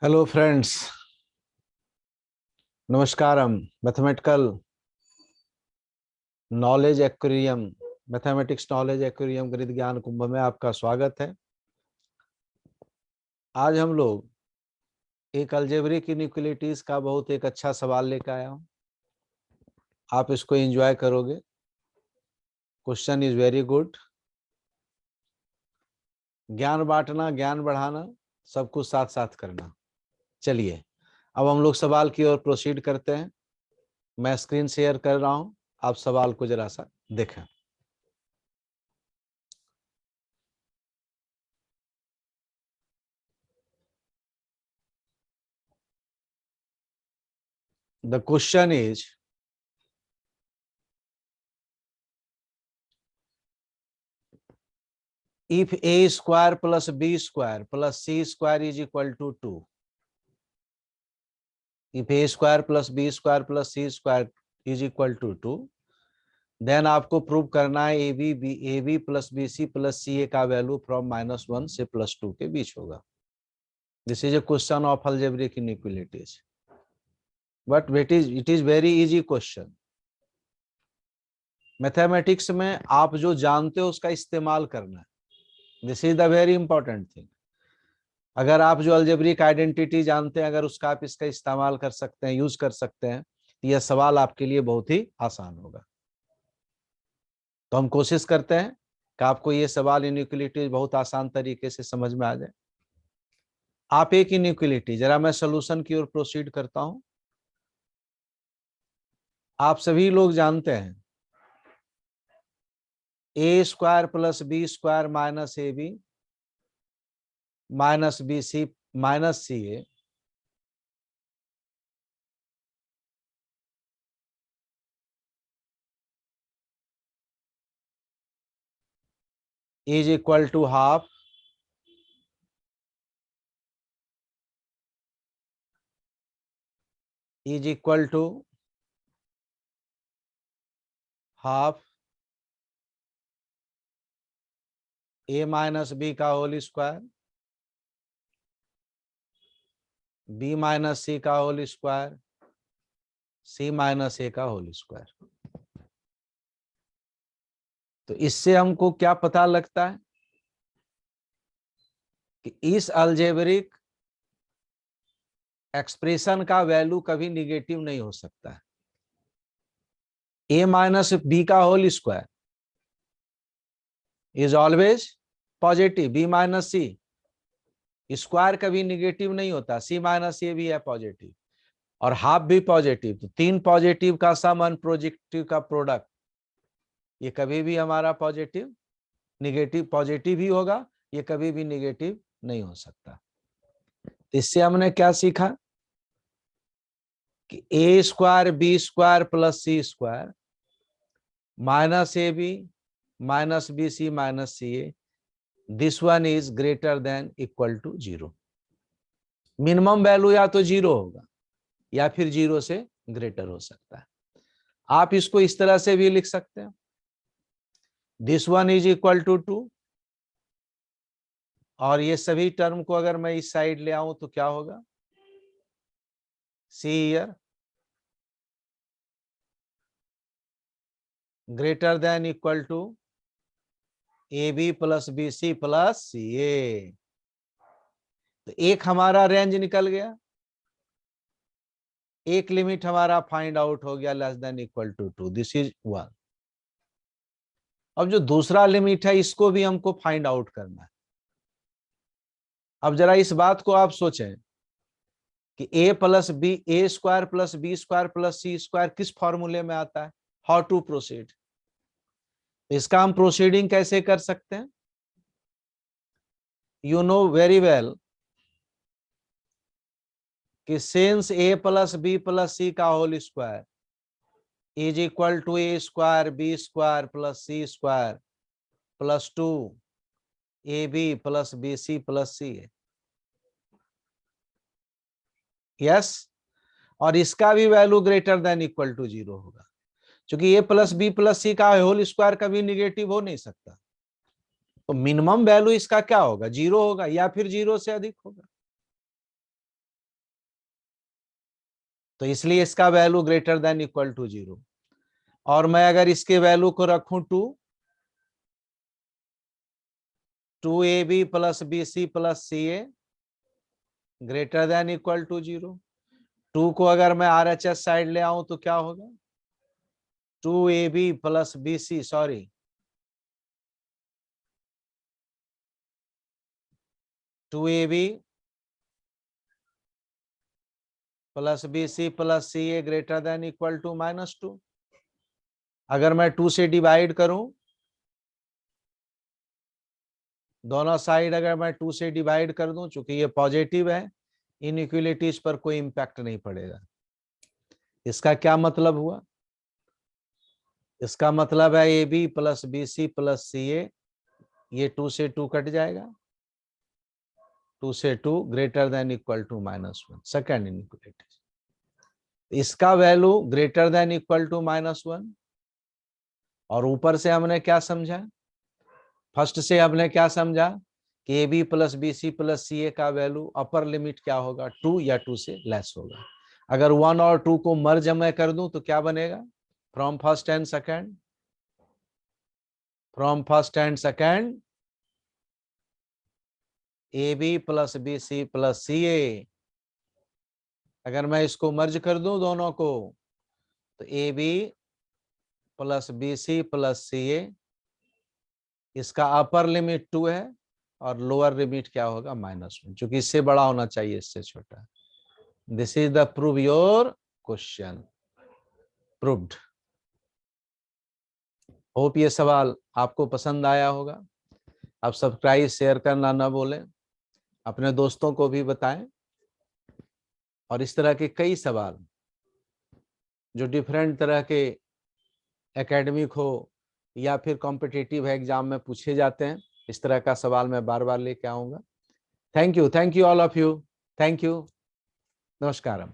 Hello friends, नमस्कारम। Mathematical knowledge aquarium, mathematics knowledge aquarium गणित ज्ञान कुंभ में आपका स्वागत है। आज हम लोग एक अलजेब्रिक इनइक्वालिटीज का बहुत एक अच्छा सवाल लेकर आया हूं। आप इसको एंजॉय करोगे। Question is very good. ज्ञान बांटना, ज्ञान बढ़ाना, सब कुछ साथ साथ करना। चलिए अब हम लोग सवाल की ओर प्रोसीड करते हैं। मैं स्क्रीन शेयर कर रहा हूं, आप सवाल को जरा सा देखें। The question is if a square plus b square plus c square is equal to 2, if a square plus b square plus c square is equal to 2, then आपको प्रूव करना है a B plus B C plus C a का value from -1 से +2 के बीच होगा। This is a question of algebraic inequalities, but it is very easy question. Mathematics में आप जो जानते हो उसका इस्तेमाल करना है। This is the very important thing. अगर आप जो अलजेब्रिक आइडेंटिटी जानते हैं, अगर उसका आप इसका इस्तेमाल कर सकते हैं, यूज कर सकते हैं, तो यह सवाल आपके लिए बहुत ही आसान होगा। तो हम कोशिश करते हैं कि आपको ये सवाल इनइक्वालिटी बहुत आसान तरीके से समझ में आ जाए। आप एक इनइक्वालिटी, जरा मैं सोल्यूशन की ओर प्रोसीड करता हूं। आप सभी लोग जानते हैं a square plus b square minus a b minus b c minus c a is equal to half is equal to half a minus B का whole square b minus c का whole square c minus a का whole square. तो इससे हमको क्या पता लगता है कि इस अलजेब्रिक एक्सप्रेशन का वैल्यू कभी निगेटिव नहीं हो सकता है। ए माइनस बी का whole square is always positive, B minus C square कभी निगेटिव नहीं होता, सी माइनस ए भी है पॉजिटिव और हाफ भी पॉजिटिव। तो तीन पॉजिटिव का सम और पॉजिटिव का प्रोडक्ट, ये कभी भी हमारा पॉजिटिव निगेटिव पॉजिटिव ही होगा, ये कभी भी निगेटिव नहीं हो सकता। इससे हमने क्या सीखा कि a square B square plus C square minus a b minus b c minus c a, this one is greater than equal to 0। Minimum value या तो 0 होगा या फिर 0 से ग्रेटर हो सकता है। आप इसको इस तरह से भी लिख सकते हैं, this one is equal to 2, और ये सभी टर्म को अगर मैं इस साइड ले आऊं तो क्या होगा, see here greater than equal to a B plus B C plus C a. तो एक हमारा रेंज निकल गया, एक लिमिट हमारा फाइंड आउट हो गया less than equal to 2, this is 1। अब जो दूसरा लिमिट है इसको भी हमको फाइंड आउट करना है। अब जरा इस बात को आप सोचें कि a plus b a square plus b square plus C square किस फॉर्मूले में आता है, हाउ टू प्रोसीड। इसका हम प्रोसीडिंग कैसे कर सकते हैं, यू नो वेरी वेल कि since A plus B plus C का whole square is equal to A square B square plus C square plus 2 A B plus B C plus C A. Yes, और इसका भी value greater than equal to 0 होगा, क्योंकि A plus B plus C का whole square कभी negative हो नहीं सकता। तो मिनिमम वैल्यू इसका क्या होगा, 0 होगा या फिर 0 से अधिक होगा। तो इसलिए इसका value greater than equal to 0। और मैं अगर इसके वैल्यू को रखूं 2ab plus bc plus ca greater than equal to 0। 2 को अगर मैं RHS साइड ले आऊं तो क्या होगा? 2ab plus bc, sorry 2ab plus bc plus ca greater than equal to -2। अगर मैं 2 से डिवाइड करूं, दोनों साइड अगर मैं 2 से डिवाइड कर दूं, चूंकि ये पॉजिटिव है, इनइक्वालिटीज पर कोई इंपैक्ट नहीं पड़ेगा। इसका क्या मतलब हुआ? इसका मतलब है a B plus B C plus C a, ये 2 से 2 कट जाएगा, 2 से 2 greater than equal to -1, second inequality. इसका value greater than equal to -1। और ऊपर से हमने क्या समझा? फर्स्ट से हमने क्या समझा कि a B plus B C plus C a का वैल्यू अपर लिमिट क्या होगा? 2 या 2 से लेस होगा। अगर 1 और 2 को मर्ज मैं कर दूं तो क्या बनेगा? From first and second, from first and second a B plus B C plus C a. अगर मैं इसको मर्ज कर दूं दोनों को, तो a B plus B C plus C a, इसका अपर लिमिट 2 है और लोअर लिमिट क्या होगा? -1, क्योंकि इससे बड़ा होना चाहिए इससे छोटा। This is the prove your question, proved. Hope ये सवाल आपको पसंद आया होगा। आप सब्सक्राइब शेयर करना ना भूलें, अपने दोस्तों को भी बताएं। और इस तरह के कई सवाल जो डिफरेंट तरह के एकेडमिक हो या फिर कॉम्पिटिटिव एग्जाम में पूछे जाते हैं, इस तरह का सवाल मैं बार बार लेके आऊंगा। Thank you all of you, thank you, नमस्कारम।